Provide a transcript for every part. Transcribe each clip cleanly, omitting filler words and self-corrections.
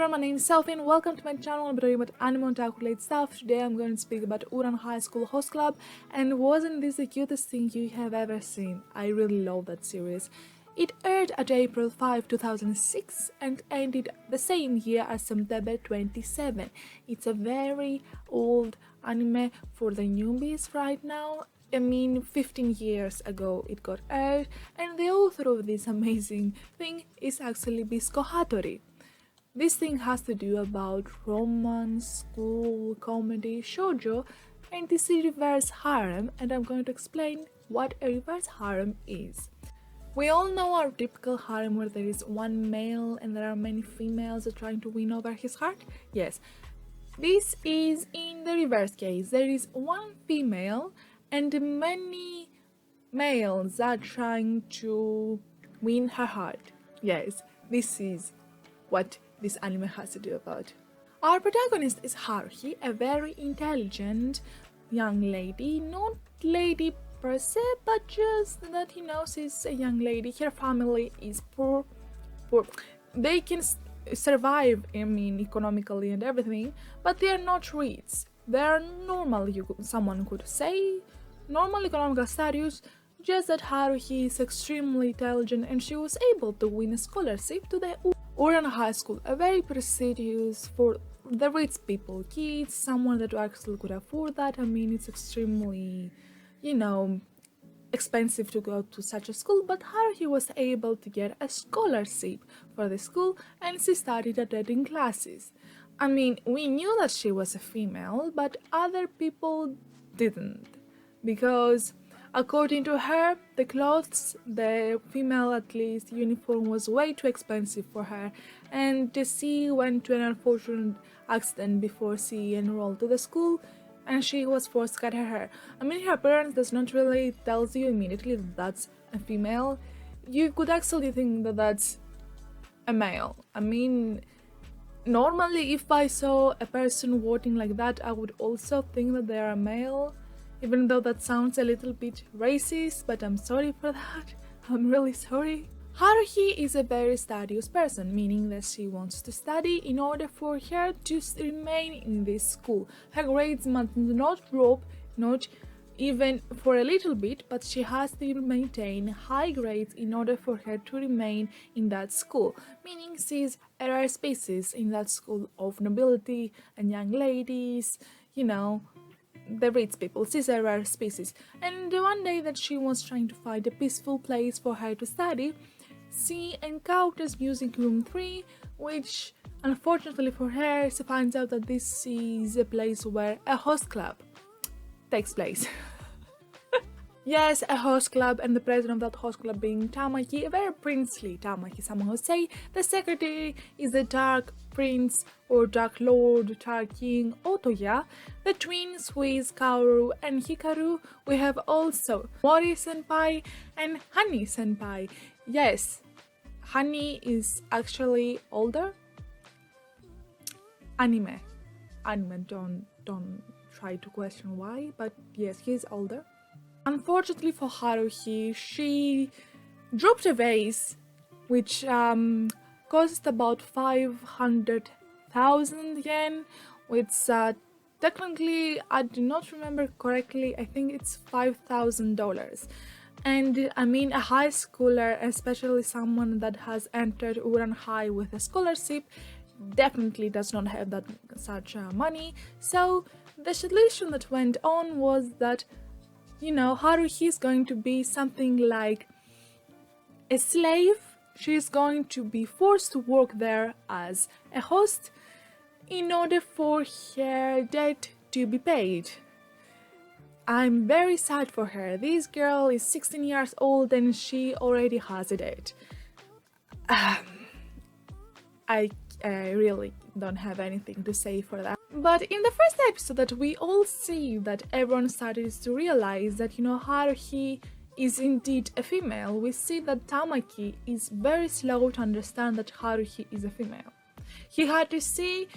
everyone, my name is Selfie and welcome to my channel. I'm talking about anime and otaku stuff. Today I'm going to speak about Ouran Highschool Host Club, and wasn't this the cutest thing you have ever seen? I really love that series. It aired at April 5, 2006 and ended the same year as September 27. It's a very old anime for the newbies right now. 15 years ago it got aired, and the author of this amazing thing is actually Bisco Hattori. This thing has to do about romance, school, comedy, shoujo, and this is reverse harem, and I'm going to explain what a reverse harem is. We all know our typical harem where there is one male and there are many females trying to win over his heart. Yes, this is in the reverse case. There is one female and many males are trying to win her heart. Yes, this is what this anime has to do about. Our protagonist is Haruhi, a very intelligent young lady, not lady per se, but just that he knows she's a young lady. Her family is poor. They can survive, economically and everything, but they are not rich. They are normal, someone could say, normal economical status, just that Haruhi is extremely intelligent and she was able to win a scholarship to the Ouran High School, a very prestigious for the rich people, kids, someone that actually could afford that. It's extremely, expensive to go to such a school, but Haruhi was able to get a scholarship for the school and she started attending classes. We knew that she was a female, but other people didn't, because according to her, the clothes, the female at least, uniform was way too expensive for her, and she went to an unfortunate accident before she enrolled to the school, and she was forced to cut her hair. Her parents does not really tells you immediately that that's a female. You could actually think that that's a male. Normally if I saw a person walking like that, I would also think that they are a male. Even though that sounds a little bit racist, but I'm sorry for that. I'm really sorry. Haruhi is a very studious person, meaning that she wants to study in order for her to remain in this school. Her grades must not drop, not even for a little bit, but she has to maintain high grades in order for her to remain in that school, meaning she's a rare species in that school of nobility and young ladies, the rich people. She's a rare species. And one day that she was trying to find a peaceful place for her to study, she encounters Music Room 3, which unfortunately for her, she finds out that this is a place where a host club takes place. Yes, a host club, and the president of that host club being Tamaki, a very princely Tamaki, someone would say. The secretary is the Dark Prince or Dark Lord, Dark King Otoya. The twins, who is Kaoru and Hikaru. We have also Mori senpai and Hani senpai. Yes, Hani is actually older. Anime, don't try to question why, but yes, he's older. Unfortunately for Haruhi, she dropped a vase which cost about 500,000 yen, which technically, I do not remember correctly, I think it's $5,000. And a high schooler, especially someone that has entered Ouran High with a scholarship, definitely does not have that such money. So the solution that went on was that Haruhi is going to be something like a slave. She's going to be forced to work there as a host in order for her debt to be paid. I'm very sad for her. This girl is 16 years old and she already has a debt. I really don't have anything to say for that. But in the first episode that we all see that everyone started to realize that Haruhi is indeed a female, we see that Tamaki is very slow to understand that Haruhi is a female. He had to see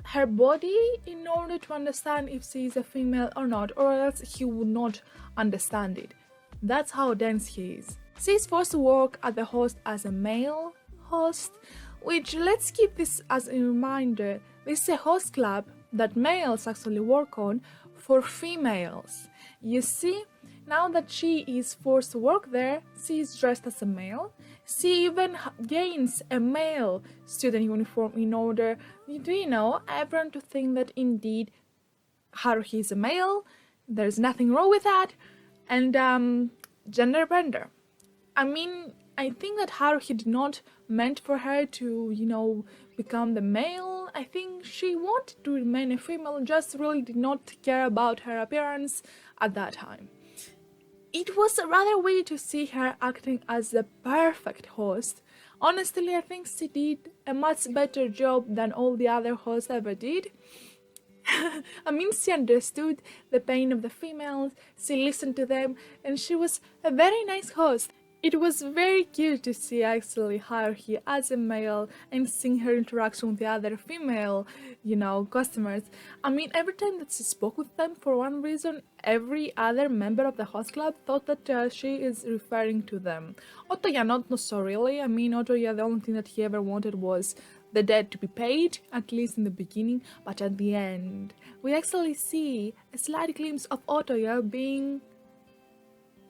her body in order to understand if she is a female or not, or else he would not understand it. That's how dense he is. She is forced to work at the host as a male host, Which, let's keep this as a reminder, this is a host club that males actually work on for females. You see, now that she is forced to work there, she is dressed as a male. She even gains a male student uniform in order, everyone to think that indeed Haruhi is a male, there's nothing wrong with that, and gender bender. I mean, I think that Haruhi did not meant for her to, become the male. I think she wanted to remain a female, just really did not care about her appearance at that time. It was rather weird to see her acting as the perfect host. Honestly, I think she did a much better job than all the other hosts ever did. I mean, she understood the pain of the females, she listened to them, and she was a very nice host. It was very cute to see actually Haruhi as a male and seeing her interaction with the other female, customers. I mean, every time that she spoke with them, for one reason, every other member of the host club thought that she is referring to them. Otoya not so really. I mean, Otoya, the only thing that he ever wanted was the debt to be paid, at least in the beginning, but at the end, we actually see a slight glimpse of Otoya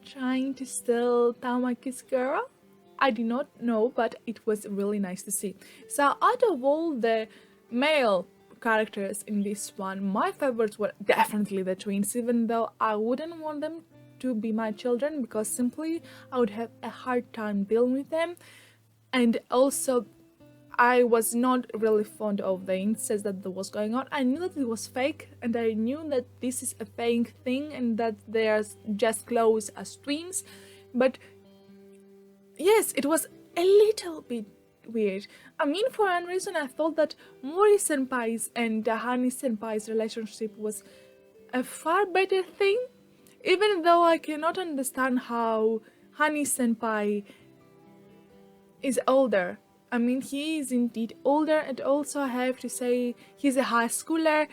trying to steal Tamaki's girl. I did not know, but it was really nice to see. So out of all the male characters in this one, my favorites were definitely the twins, even though I wouldn't want them to be my children because simply I would have a hard time dealing with them. And also, I was not really fond of the incest that was going on. I knew that it was fake, and I knew that this is a fake thing and that they are just close as twins. But yes, it was a little bit weird. I mean, for one reason, I thought that Mori senpai's and Hani senpai's relationship was a far better thing, even though I cannot understand how Hani senpai is older. I mean, he is indeed older, and also I have to say he's a high schooler,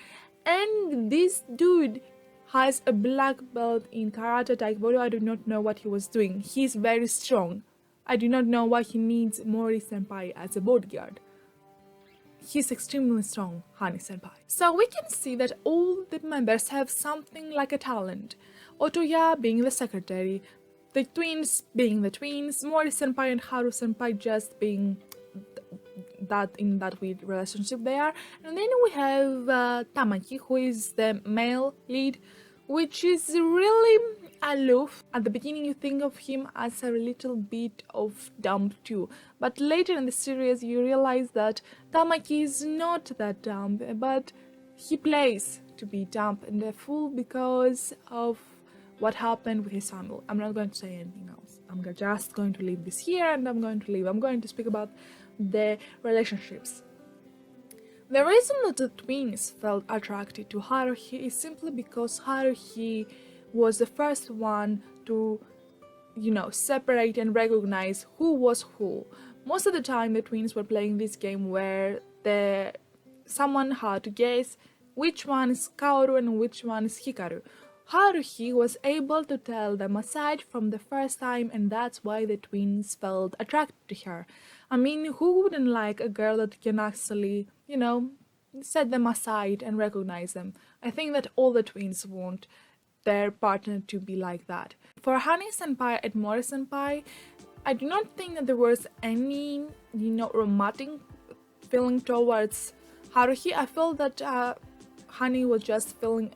and this dude has a black belt in karate taekwondo. I do not know what he was doing. He's very strong. I do not know why he needs Mori senpai as a bodyguard. He's extremely strong, Hani senpai. So we can see that all the members have something like a talent. Otoya being the secretary, the twins being the twins, Mori senpai and Haru senpai just being that in that weird relationship they are. And then we have Tamaki, who is the male lead, which is really aloof. At the beginning you think of him as a little bit of dumb too, but later in the series you realize that Tamaki is not that dumb, but he plays to be dumb and a fool because of what happened with his family. I'm not going to say anything else. I'm just going to leave this here and I'm going to speak about the relationships. The reason that the twins felt attracted to Haruhi is simply because Haruhi was the first one to, separate and recognize who was who. Most of the time the twins were playing this game where someone had to guess which one is Kaoru and which one is Hikaru. Haruhi was able to tell them aside from the first time, and that's why the twins felt attracted to her. I mean, who wouldn't like a girl that can actually, set them aside and recognize them? I think that all the twins want their partner to be like that. For Hani senpai and Mori senpai, I do not think that there was any, romantic feeling towards Haruhi. I felt that Hani was just feeling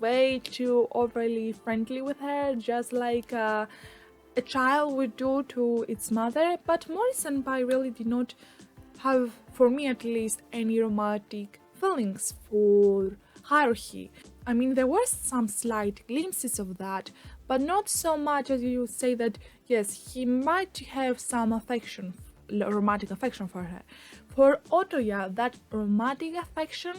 way too overly friendly with her, just like a child would do to its mother. But Mori senpai really did not have, for me at least, any romantic feelings for Haruhi. I mean, there were some slight glimpses of that, but not so much as you say that, yes, he might have some affection, romantic affection for her. For Otoya, that romantic affection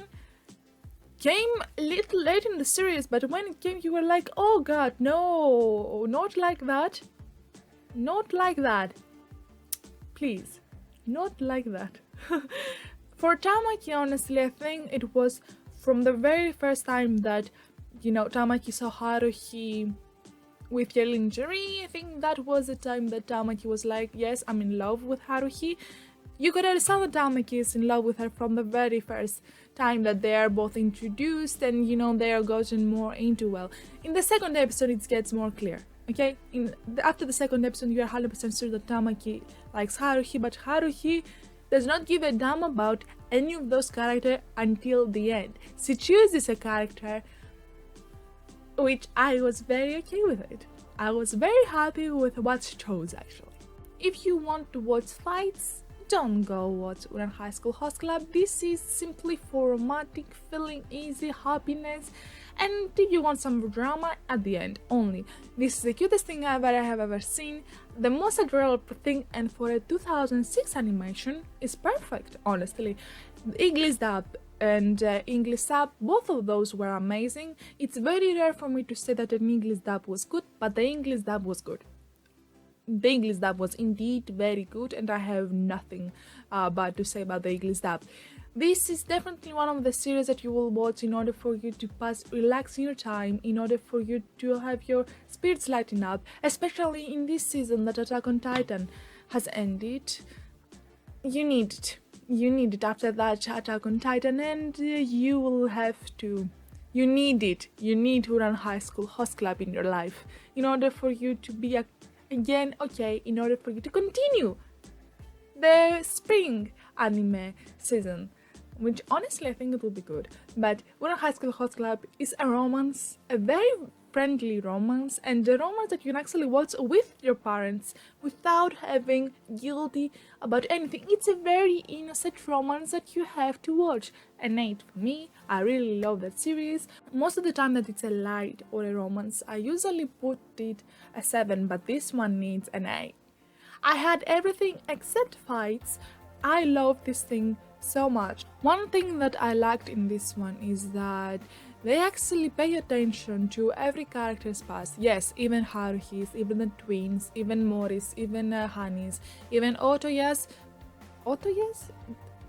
came a little late in the series, but when it came, you were like, oh god, no, not like that. Not like that. Please, not like that. For Tamaki, honestly, I think it was from the very first time that, Tamaki saw Haruhi with yellow lingerie. I think that was the time that Tamaki was like, yes, I'm in love with Haruhi. You could understand that Tamaki is in love with her from the very first time that they are both introduced, and they are gotten more into well. In the second episode it gets more clear, okay? After the second episode you are 100% sure that Tamaki likes Haruhi, but Haruhi does not give a damn about any of those characters until the end. She chooses a character, which I was very okay with it. I was very happy with what she chose, actually. If you want to watch fights, don't go watch Ouran High School Host Club. This is simply for romantic, feeling easy, happiness, and if you want some drama, at the end only. This is the cutest thing I have ever seen, the most adorable thing, and for a 2006 animation is perfect, honestly. The English dub and English sub, both of those were amazing. It's very rare for me to say that an English dub was good, but the English dub was good. The English dub was indeed very good, and I have nothing bad to say about the English dub. This is definitely one of the series that you will watch in order for you to relax your time, in order for you to have your spirits lighten up, especially in this season that Attack on Titan has ended. You need it. You need it after that Attack on Titan, and you will have to. You need it. You need Ouran High School Host Club in your life in order for you to be again okay, in order for you to continue the spring anime season, which honestly I think it will be good. But Ouran High School Host Club is a romance, a very friendly romance, and a romance that you can actually watch with your parents without having guilty about anything. It's a very innocent romance that you have to watch. An 8 for me. I really love that series. Most of the time that it's a light or a romance, I usually put it a 7, but this one needs an 8. I had everything except fights. I love this thing so much. One thing that I liked in this one is that they actually pay attention to every character's past. Yes, even Haruhi's, even the twins, even Mori's, even Hani's, even Otoya's. Otoya's?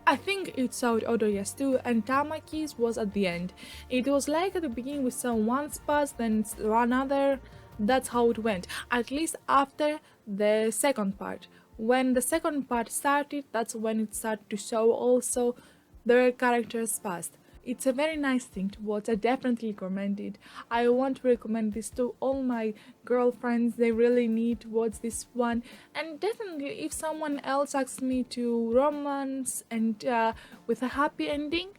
I think it's out Otoya's too, and Tamaki's was at the end. It was like at the beginning we saw one's past, then another. That's how it went. At least after the second part. When the second part started, that's when it started to show also their characters' past. It's a very nice thing to watch. I definitely recommend it. I want to recommend this to all my girlfriends. They really need to watch this one. And definitely if someone else asks me to romance and with a happy ending,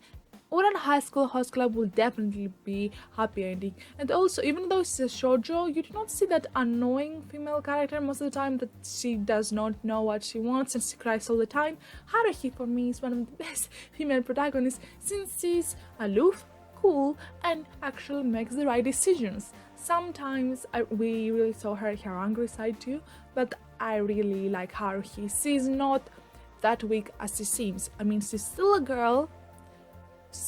Ouran High School Host Club will definitely be happy ending. And also, even though it's a shoujo, you do not see that annoying female character most of the time that she does not know what she wants and she cries all the time. Haruhi for me is one of the best female protagonists since she's aloof, cool, and actually makes the right decisions. Sometimes we really saw her angry side too, but I really like Haruhi. She's not that weak as she seems. I mean, she's still a girl.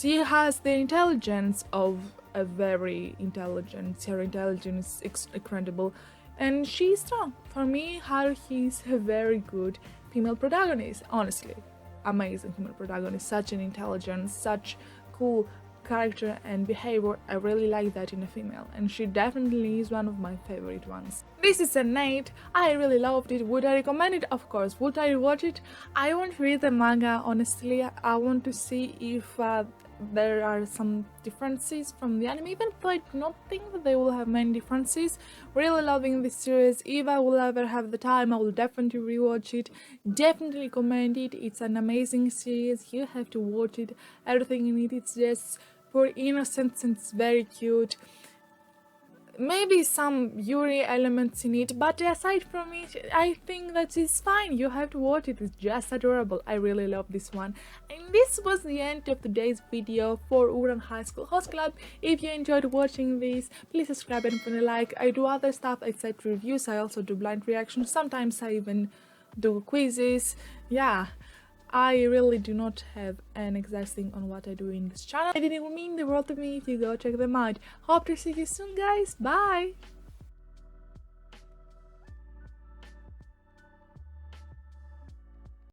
She has the intelligence of a very intelligent. Her intelligence is incredible, and she's strong. For me, Haruhi is a very good female protagonist. Honestly, amazing female protagonist. Such an intelligent, such cool character and behavior. I really like that in a female, and she definitely is one of my favorite ones. This is an 8. I really loved it. Would I recommend it? Of course. Would I watch it? I won't read the manga, honestly. I want to see if there are some differences from the anime, even though I do not think that they will have many differences. Really loving this series. If I will ever have the time, I will definitely rewatch it. Definitely recommend it. It's an amazing series. You have to watch it. Everything in it, it's just for innocence and it's very cute. Maybe some Yuri elements in it, but aside from it, I think that it's fine. You have to watch it. It's just adorable. I really love this one. And this was the end of today's video for Ouran High School Host Club. If you enjoyed watching this, please subscribe and put a like. I do other stuff except reviews. I also do blind reactions. Sometimes I even do quizzes. Yeah. I really do not have an exact thing on what I do in this channel. It will mean the world to me if you go check them out. Hope to see you soon, guys. Bye!